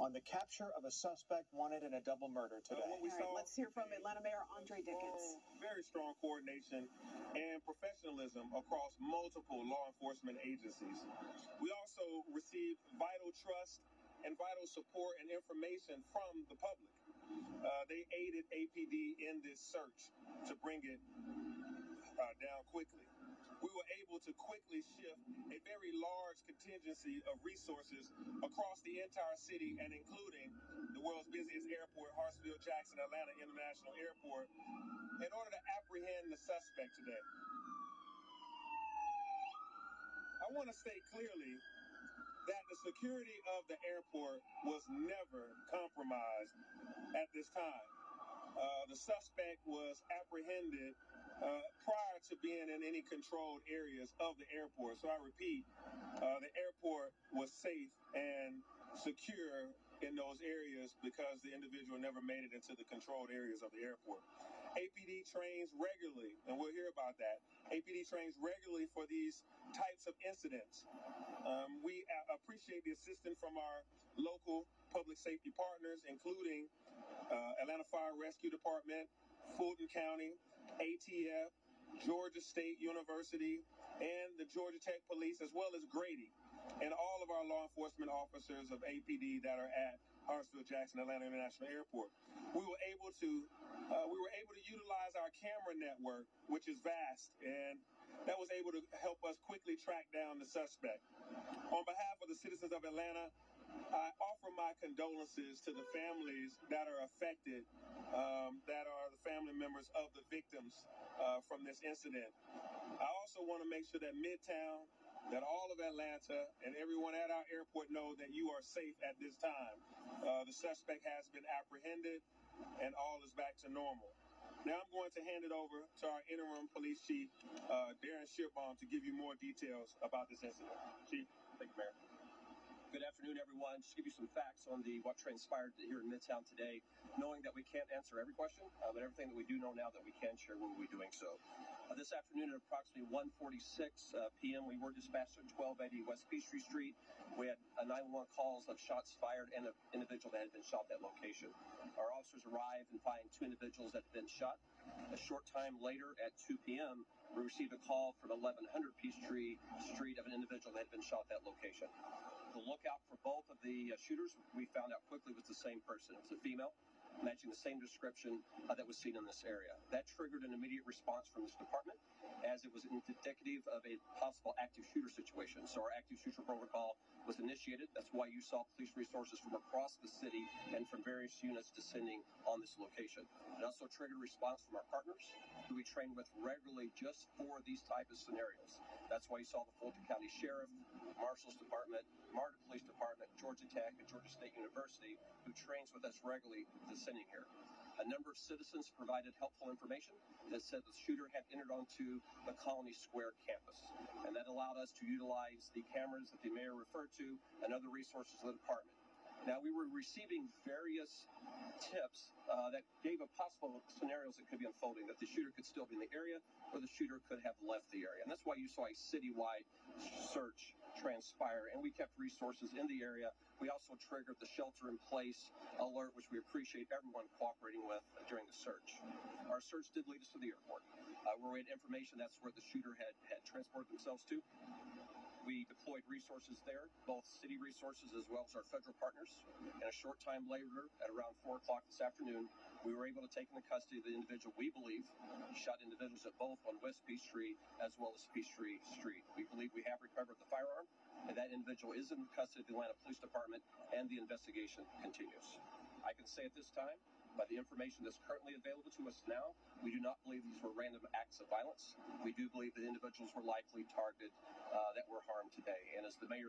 on the capture of a suspect wanted in a double murder today. All right, let's hear from Atlanta Mayor Andre Dickens. Very strong coordination and professionalism across multiple law enforcement agencies. We also received vital trust and vital support and information from the public. They aided APD in this search to bring it down quickly. We were able to quickly shift a very large contingency of resources across the entire city and including the world's busiest airport, Hartsfield-Jackson Atlanta International Airport, in order to apprehend the suspect today. I want to state clearly that the security of the airport was never compromised at this time. The suspect was apprehended prior to being in any controlled areas of the airport. So I repeat, the airport was safe and secure in those areas because the individual never made it into the controlled areas of the airport. APD trains regularly, and we'll hear about that. APD trains regularly for these types of incidents. We appreciate the assistance from our local public safety partners, including Atlanta Fire Rescue Department, Fulton County, ATF, Georgia State University, and the Georgia Tech Police, as well as Grady, and all of our law enforcement officers of APD that are at Hartsfield-Jackson Atlanta International Airport. We were able to utilize our camera network, which is vast, and that was able to help us quickly track down the suspect. On behalf of the citizens of Atlanta, I offer my condolences to the families that are affected, that are the family members of the victims from this incident. I also want to make sure that Midtown, that all of Atlanta and everyone at our airport know that you are safe at this time. The suspect has been apprehended and all is back to normal. Now I'm going to hand it over to our interim police chief, Darren Shipbaum, to give you more details about this incident. Chief, thank you, Mayor. Good afternoon, everyone. Just to give you some facts on what transpired here in Midtown today, knowing that we can't answer every question, but everything that we do know now that we can share, we will be doing so. This afternoon at approximately 1:46 p.m., we were dispatched at 1280 West Peachtree Street. We had 911 calls of shots fired and an individual that had been shot at that location. Our officers arrived and find two individuals that had been shot. A short time later at 2 p.m., we received a call from 1100 Peachtree Street of an individual that had been shot at that location. The lookout for both of the shooters, we found out quickly, was the same person. It was a female, matching the same description that was seen in this area. That triggered an immediate response from this department, as it was indicative of a possible active shooter situation. So our active shooter protocol was initiated. That's why you saw police resources from across the city and from various units descending on this location. It also triggered a response from our partners, who we train with regularly just for these type of scenarios. That's why you saw the Fulton County Sheriff, Marshall's Department, MARTA Police Department, Georgia Tech, and Georgia State University, who trains with us regularly descending here. A number of citizens provided helpful information that said the shooter had entered onto the Colony Square campus, and that allowed us to utilize the cameras that the mayor referred to and other resources of the department. Now, we were receiving various tips that gave a possible scenarios that could be unfolding, that the shooter could still be in the area or the shooter could have left the area. And that's why you saw a citywide search transpire, and we kept resources in the area. We also triggered the shelter-in-place alert, which we appreciate everyone cooperating with during the search. Our search did lead us to the airport, where we had information that's where the shooter had transported themselves to. We deployed resources there, both city resources as well as our federal partners. And a short time later, at around 4 o'clock this afternoon, we were able to take into custody the individual we believe shot individuals at both on West Peachtree as well as Peachtree Street. We believe we have recovered the firearm, and that individual is in custody of the Atlanta Police Department, and the investigation continues. I can say at this time, by the information that's currently available to us now, we do not believe these were random acts of violence. We do believe that individuals were likely targeted that were harmed today. And as the mayor